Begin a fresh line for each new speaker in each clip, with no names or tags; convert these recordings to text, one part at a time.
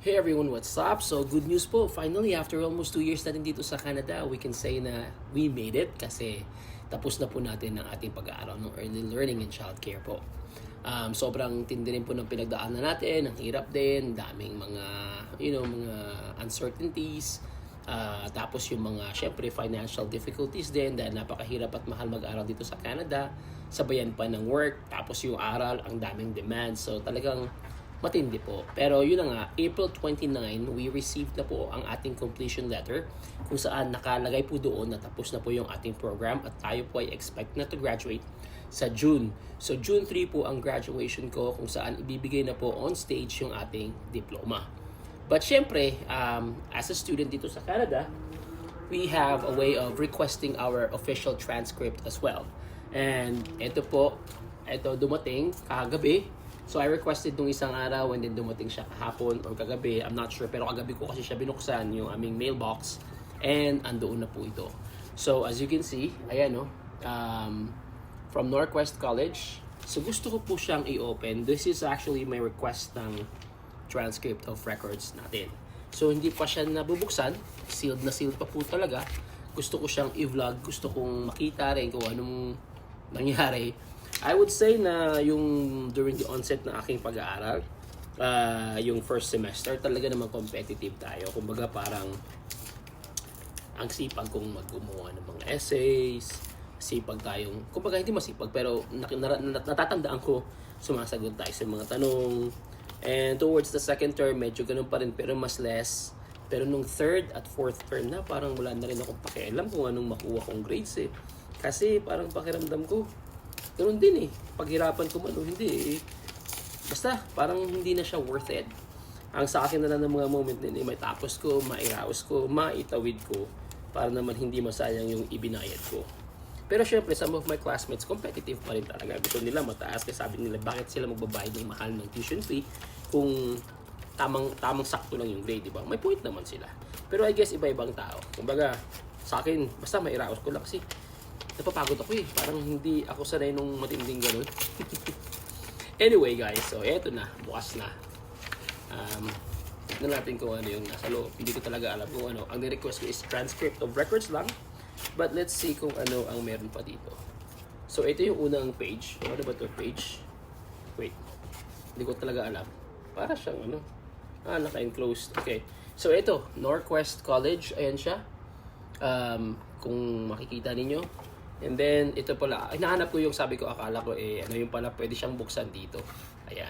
Hey everyone, what's up? So good news po, finally after almost 2 years natin dito sa Canada, we can say na we made it kasi tapos na po natin ang ating pag-aaral ng early learning and childcare po. Sobrang tindi rin po ng pinagdaanan natin, ang hirap din, daming mga, mga uncertainties, tapos yung mga, syempre, financial difficulties din dahil napakahirap at mahal mag-aral dito sa Canada, sabayan pa ng work, tapos yung aral, ang daming demands. So talagang matindi po. Pero yun na nga, April 29, we received na po ang ating completion letter kung saan nakalagay po doon na tapos na po yung ating program at tayo po ay expect na to graduate sa June. So June 3 po ang graduation ko kung saan ibibigay na po on stage yung ating diploma. But syempre, as a student dito sa Canada, we have a way of requesting our official transcript as well. And ito dumating kagabi. So I requested nung isang araw and then dumating siya kahapon or kagabi, I'm not sure, pero kagabi ko kasi siya binuksan yung aming mailbox and andoon na po ito. So as you can see, ayan from Northwest College. So gusto ko po siyang i-open. This is actually my request ng transcript of records natin. So hindi pa siya nabubuksan, sealed na sealed pa po talaga. Gusto ko siyang i-vlog, gusto kong makita rin kung anong nangyari. I would say na yung during the onset na aking pag-aaral, yung first semester, talaga naman competitive tayo. Kumbaga parang ang sipag kong gumawa ng mga essays, sipag tayong, kumbaga hindi masipag, pero natatandaan ko, sumasagot tayo sa mga tanong. And towards the second term, medyo ganun pa rin, pero mas less. Pero nung third at fourth term na, parang wala na rin akong pakialam kung anong makuha kong grades eh. Kasi parang pakiramdam ko, ganun din eh. Paghirapan ko man o hindi eh. Basta, parang hindi na siya worth it. Ang sa akin na lang ng mga moment din eh, may tapos ko, mairaos ko, maitawid ko, para naman hindi masayang yung ibinayad ko. Pero syempre, some of my classmates, competitive pa rin talaga. Gusto nila mataas, kasi sabi nila, bakit sila magbabayad ng mahal ng tuition fee kung tamang sakto lang yung grade, di ba? May point naman sila. Pero I guess iba-ibang tao. Kumbaga, sa akin, basta mairaos ko lang kasi napapagod ako eh. Parang hindi ako sanay nung matinding ganun. Anyway guys, so eto na. Bukas na. Tignan natin kung ano yung nasa loob. Hindi ko talaga alam kung ano. Ang request ko is transcript of records lang. But let's see kung ano ang meron pa dito. So ito yung unang page. Ano ba ito page? Wait. Hindi ko talaga alam. Para siyang ano. Naka-enclosed. Okay. So ito, Northwest College. Ayan siya. Kung makikita ninyo. And then, ito pala, hinahanap ko yung sabi ko, akala ko ano yung pala, pwede siyang buksan dito. Ayan.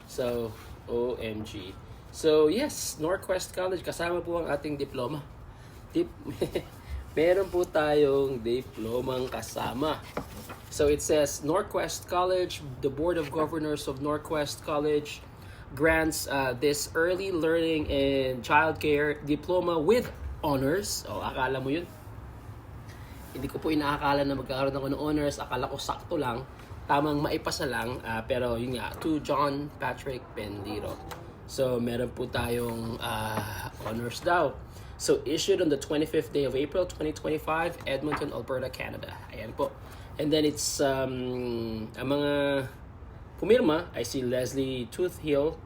So, OMG. So, yes, Northwest College, kasama po ang ating diploma. Meron po tayong diplomang kasama. So, it says, Northwest College, the Board of Governors of Northwest College grants this early learning and childcare diploma with honors. O, akala mo yun? Hindi ko po inaakala na magkakaroon ako ng honors. Akala ko sakto lang. Tamang maipasa lang. Pero yun nga, to John Patrick Pendiro. So, meron po tayong honors daw. So, issued on the 25th day of April 2025, Edmonton, Alberta, Canada. Ayan po. And then it's, ang mga pumirma ay si Leslie Toothhill,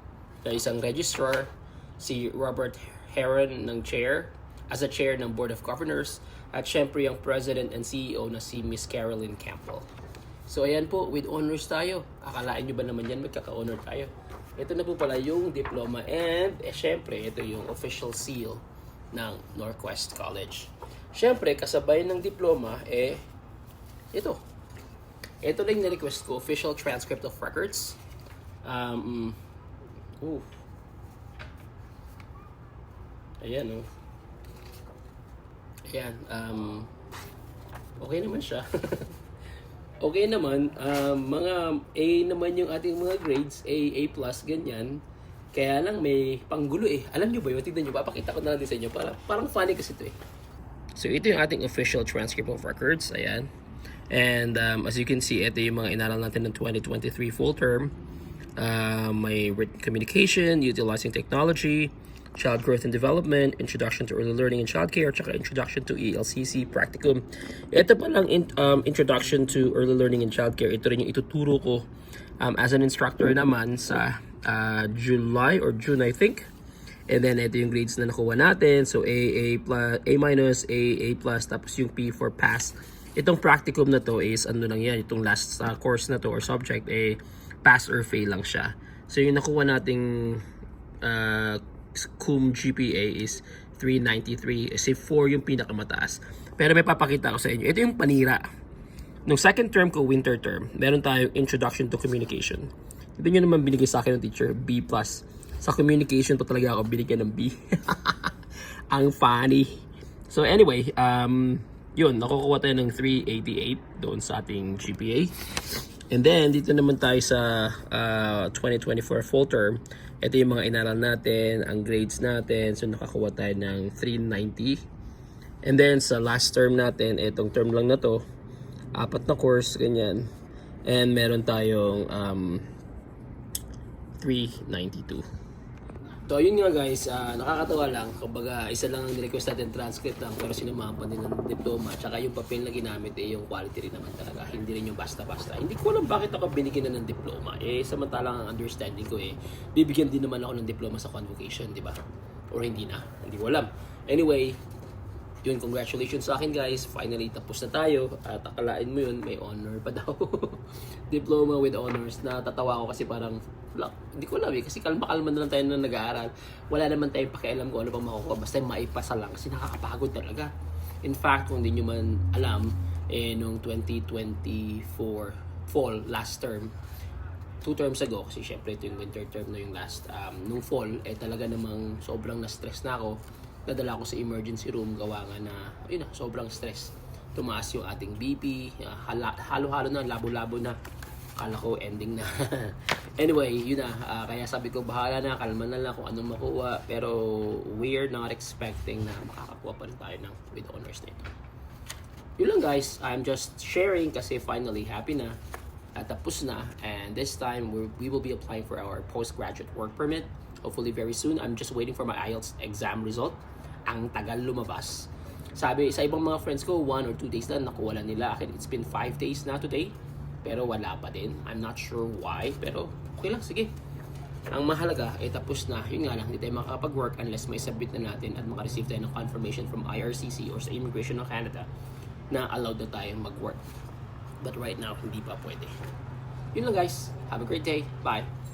na isang registrar, si Robert Heron ng chair, as a chair ng Board of Governors, at syempre yung President and CEO na si Miss Carolyn Campbell. So ayan po, with honors tayo. Akalain nyo ba naman yan, magkaka-honor tayo. Ito na po pala yung diploma and syempre ito yung official seal ng Northwest College. Syempre, kasabay ng diploma ito. Ito lang yung request ko, official transcript of records. Ayan oh. Ayan, okay naman siya. Okay naman, mga A naman yung ating mga grades, A+, ganyan. Kaya lang may panggulo eh. Alam nyo ba yun? Tignan nyo, papakita ko na lang din sa inyo. Parang funny kasi ito eh. So ito yung ating official transcript of records, ayan. And as you can see, ito yung mga inaral natin ng 2023 full term. May written communication, utilizing technology, child growth and development, introduction to early learning and childcare, tsaka introduction to ELCC practicum. Ito pa lang introduction to early learning and childcare. Ito rin yung ituturo ko as an instructor naman sa July or June, I think. And then ito yung grades na nakuha natin. So A plus, A minus, A plus, tapos yung P for pass. Itong practicum na to is ano lang yan, itong last course na to or subject, pass or fail lang siya. So yung nakuha nating cum GPA is 393. Kasi 4 yung pinakamataas. Pero may papakita ko sa inyo. Ito yung panira. Nung second term ko, winter term, meron tayong Introduction to Communication. Ito nyo naman binigay sa akin ng teacher, B+. Sa communication pa talaga ako binigyan ng B. Ang funny. So anyway, yun, nakukuha tayo ng 388 doon sa ating GPA. And then, dito naman tayo sa 2024 full term. Ito yung mga inaral natin, ang grades natin. So nakakuha tayo ng 390. And then, sa last term natin, itong term lang na to, 4 na course, ganyan. And meron tayong 392. So yun nga guys, nakakatawa lang. Kumbaga, isa lang ang nirequest natin transcript lang, pero sinamahan pa din ng diploma. Tsaka yung papel na ginamit, yung quality rin naman talaga. Hindi rin yung basta-basta. Hindi ko alam bakit ako binigyan na ng diploma. Samantalang ang understanding ko bibigyan din naman ako ng diploma sa convocation, di ba? Or hindi na. Hindi ko alam. Anyway, yun, congratulations sa akin guys. Finally, tapos na tayo. At akalain mo yun, may honor pa daw. Diploma with honors. Natatawa ko kasi parang, hindi ko alam kasi kalma-kalma na lang tayo na nag-aaral. Wala naman tayong pakialam kung ano pang makukuha. Basta maipasa lang kasi nakakapagod talaga. In fact, kung hindi nyo man alam, nung 2024 fall, last term, 2 terms ago, kasi syempre ito yung winter term na yung last, nung fall, talaga namang sobrang na-stress na ako. Nadala ko sa emergency room, gawa nga na, sobrang stress. Tumaas yung ating BP, halo-halo na, labo-labo na. Akala ko ending na. Anyway, yun na. Kaya sabi ko, bahala na, kalma na lang kung anong makuha. Pero we're not expecting na makakakuha pa rin tayo ng with honors na ito. Yun lang guys, I'm just sharing kasi finally happy na. Tapos na. And this time, we will be applying for our postgraduate work permit. Hopefully very soon. I'm just waiting for my IELTS exam result. Ang tagal lumabas. Sabi sa ibang mga friends ko, 1 or 2 days na nakuha lang nila. Akin, it's been 5 days na today. Pero wala pa din. I'm not sure why. Pero okay lang, sige. Ang mahalaga, tapos na. Yun nga lang, hindi tayo makakapag-work unless may submit na natin at makareceive tayo ng confirmation from IRCC or sa Immigration of Canada na allowed na tayong mag-work. But right now, hindi pa pwede. Yun lang guys. Have a great day. Bye.